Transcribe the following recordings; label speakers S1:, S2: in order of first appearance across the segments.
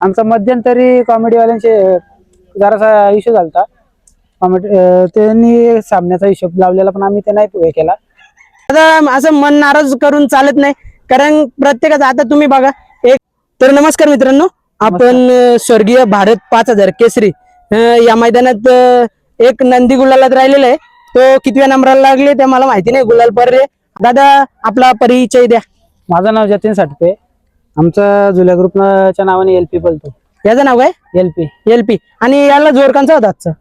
S1: आमचा मध्यंतरी कॉमेडीवाल्यांचे जरासा इश्यू झालता. त्यांनी सामन्याचा हिशोब लावलेला पण आम्ही ते नाही हे केला.
S2: आता असं मन नाराज करून चालत नाही, कारण प्रत्येकाचं आता तुम्ही बघा एक. तर नमस्कार मित्रांनो, आपण स्वर्गीय भारत 5000 केसरी या मैदानात एक नंदी गुलालात राहिलेला आहे. तो कितव्या नंबराला लागले ते मला माहिती नाही. गुलाल पर रे दादा, आपला परिचय द्या.
S1: माझं नाव जतीन साटपे. आमचा जुल्या ग्रुपच्या नावाने एलपी बोलतो.
S2: याचं नाव काय? एलपी. आणि याला जोरकांचा होता आजचा?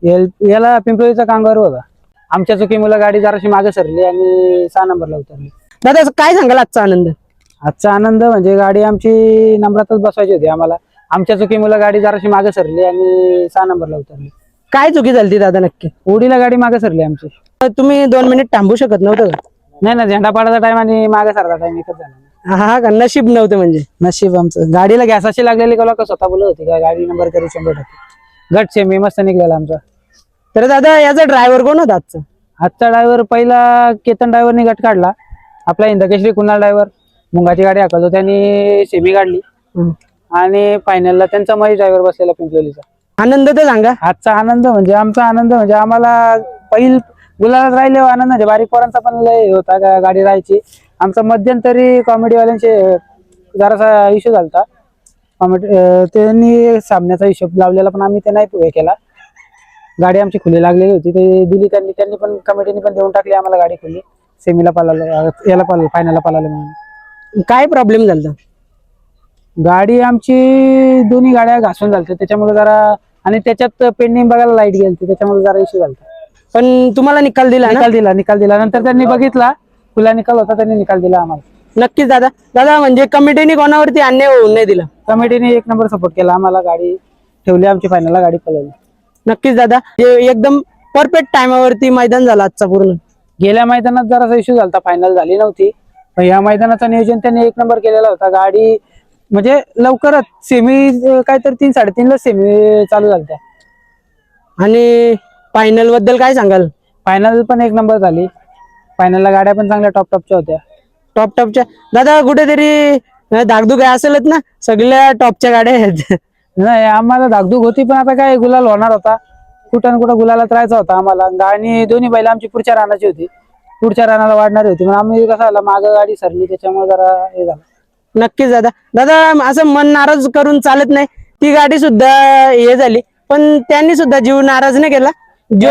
S1: याला पिंपळीचा कांगार होता. आमच्या चुकीमुळे गाडी जराशी मागे सरली आणि 6 नंबरला उतरली.
S2: दादा काय सांगाल आजचा आनंद?
S1: आजचा आनंद म्हणजे गाडी आमची नंबरातच बसवायची होती आम्हाला. आमच्या चुकीमुळे गाडी जराशी मागे सरली आणि 6 नंबरला उतरली.
S2: काय चुकी झाली दादा नक्की?
S1: उडीला गाडी मागे सरली आमची.
S2: तुम्ही 2 मिनिट थांबू शकत नव्हतं का?
S1: नाही ना, झेंडा पाडायचा टाइम आणि मागे सरता टाइम एकच झाला.
S2: हा का, नशीब नव्हतं म्हणजे?
S1: नशीब आमचं. गाडीला गॅसाची लागलेली का स्वतः बोलत होती का गाडी नंबर तरी 100%. गट सेमी मस्त निघलेला आमचा.
S2: तर दादा याचा ड्रायव्हर कोण होता आजचा?
S1: आजचा ड्रायव्हर पहिला केतन ड्रायव्हरनी गट काढला. आपला इंदकेश्री कुणाल ड्रायव्हर मुंगाची गाडी हाकलतो, त्यांनी सेमी काढली. आणि फायनलला त्यांचा महेश ड्रायव्हर बसलेला पिंपलोलीचा.
S2: आनंद तर सांगा.
S1: आजचा आनंद म्हणजे आम्हाला पहिल गुलालात राहिले आनंद म्हणजे बारीक पोरांचा पण लय होता गाडी राहायची. आमचा मध्यंतरी कॉमेडीवाल्यांचे जरासा इश्यू झालता. त्यांनी सामन्याचा हिशोब लावलेला पण आम्ही ते नाही हे केला. गाडी आमची खुली लागलेली होती, ते दिली त्यांनी पण कमिटीने पण देऊन टाकली आम्हाला गाडी खुली. सेमीला पळालो, याला पळालो, फायनलला पळालो म्हणून.
S2: काय प्रॉब्लेम झाला?
S1: गाडी आमची दोन्ही गाड्या घासून झालत्या त्याच्यामुळे जरा, आणि त्याच्यात पेंडिंग बघायला लाईट गेली त्याच्यामुळे जरा इश्यू झाला.
S2: पण तुम्हाला निकाल दिला?
S1: निकाल दिला. नंतर त्यांनी बघितला, खुला निकाल होता, त्यांनी निकाल दिला आम्हाला.
S2: नक्कीच दादा म्हणजे कमिटीने कोणावरती अन्याय होऊन नाही दिला?
S1: कमिटीने 1 नंबर सपोर्ट केला आम्हाला. गाडी ठेवली आमची, फायनलला गाडी पळवली.
S2: नक्कीच दादा, एकदम परफेक्ट टायमावरती मैदान झाला आजचा पूर्ण.
S1: गेल्या मैदानात जरासा इश्यू झाला, फायनल झाली नव्हती. पण या मैदानाचं नियोजन त्यांनी 1 नंबर केलेला होता. गाडी म्हणजे लवकरच सेमी काहीतरी 3-3:30ला सेमी चालू झाल्या.
S2: आणि फायनल बद्दल काय सांगाल?
S1: फायनल पण 1 नंबर झाली. फायनलला गाड्या पण चांगल्या टॉपच्या होत्या.
S2: टॉपच्या दादा, कुठेतरी धाकधूक असेलच ना? सगळ्या टॉपच्या गाड्या आहेत.
S1: नाही, आम्हाला धाकधूक होती, पण आता काय गुलाल होणार होता. कुठं ना कुठं गुलालात राहायचा होता आम्हाला. गाडी दोन्ही बैल आमची पुढच्या रानाची होती, पुढच्या रानाला वाढणारी होती. मग आम्ही कसं झालं, मागं गाडी सरली त्याच्यामुळे जरा हे झालं.
S2: नक्कीच दादा असं मन नाराज करून चालत नाही. ती गाडी सुद्धा हे झाली, पण त्यांनी सुद्धा जीव नाराज नाही केला. जो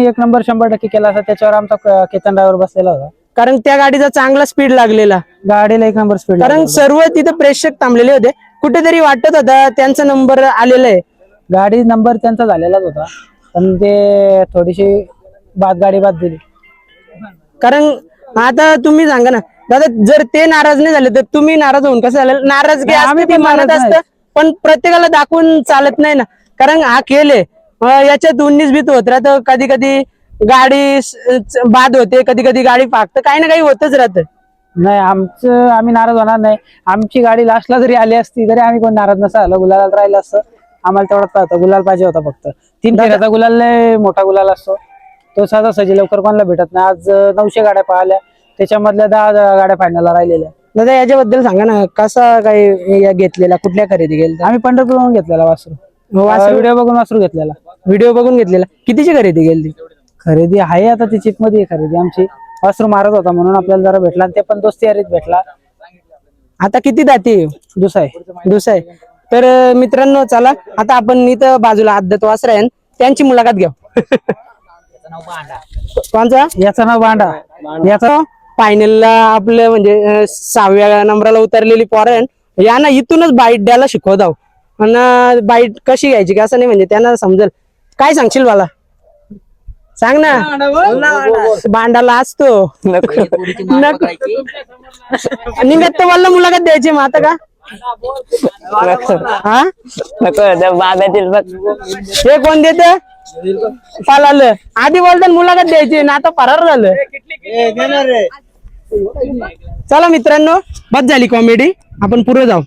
S1: 1 नंबर 100% केला असता त्याच्यावर आमचा केतन ड्रायव्हर बसलेला होता.
S2: कारण त्या गाडीचा चांगला स्पीड लागलेला.
S1: गाडीला 1 नंबर स्पीड,
S2: कारण सर्व तिथं प्रेक्षक थांबलेले होते. कुठेतरी वाटत होता त्यांचा नंबर आलेला आहे.
S1: गाडी नंबर त्यांचा झालेलाच होता, पण ते थोडीशी गाडी बाद दिली.
S2: कारण आता तुम्ही सांगा ना दादा, जर ते नाराज नाही झाले तर तुम्ही नाराज होऊन कसं झालं? नाराजगी
S1: आम्ही
S2: असते,
S1: पण
S2: ती मनात
S1: नाराज
S2: असतं, पण प्रत्येकाला दाखवून चालत नाही ना. कारण हा खेळ आहे, याच्यात 19-20 होत राहतं. कधी कधी गाडी बाद होते, कधी कधी गाडी फाकतं, काही ना काही होतच राहतं.
S1: नाही, आम्ही नाराज होणार नाही. आमची गाडी लास्टला जरी आली असती तरी आम्ही कोण नाराज नसा झालो. गुलाला राहिला असतं आम्हाला, तेवढाच पाहतो गुलाल पाहिजे होता. फक्त 3 फेऱ्याचा गुलाल लय मोठा गुलाल असतो, तो साधा सजी लवकर कोणाला भेटत नाही. आज 900 गाड्या पाहिल्या, त्याच्यामधल्या 10 गाड्या फायनलला राहिलेल्या.
S2: दादा याच्याबद्दल सांगा ना, कसा काय घेतलेला, कुठल्या खरेदी केली?
S1: आम्ही पंढरपूरहून घेतलेला वासरू. व्हिडिओ बघून वासरू घेतलेला.
S2: व्हिडिओ बघून घेतलेला. कितीची खरेदी केली?
S1: खरेदी आहे आता ती चिप मध्ये खरेदी आमची. वासरू मारत होता म्हणून आपल्याला जरा भेटला, आणि ते पण दोस्ती यारीत भेटला.
S2: आता किती दाती?
S1: दुसरा आहे.
S2: तर मित्रांनो, चला आता आपण इथं बाजूला आदत वासरा आहे त्यांची मुलाखत घेऊ. कोणचा?
S1: याचं नाव बांडा.
S2: याचा फायनलला आपलं म्हणजे 6व्या नंबराला उतरलेली पोरं आहे. या ना इथूनच बाईट द्यायला शिकवत आहो, आणि बाईट कशी घ्यायची का असं नाही, म्हणजे त्यांना समजेल. काय सांगशील मला? सांग ना. भांडाला असतो निमित्त मला मुलाखत द्यायची, मग आता का हा हे कोण देत? पालालं आधी बोलताना मुलाखत द्यायची ना, आता फरार झालं. चला मित्रांनो, बस झाली कॉमेडी, आपण पुढे जाऊ.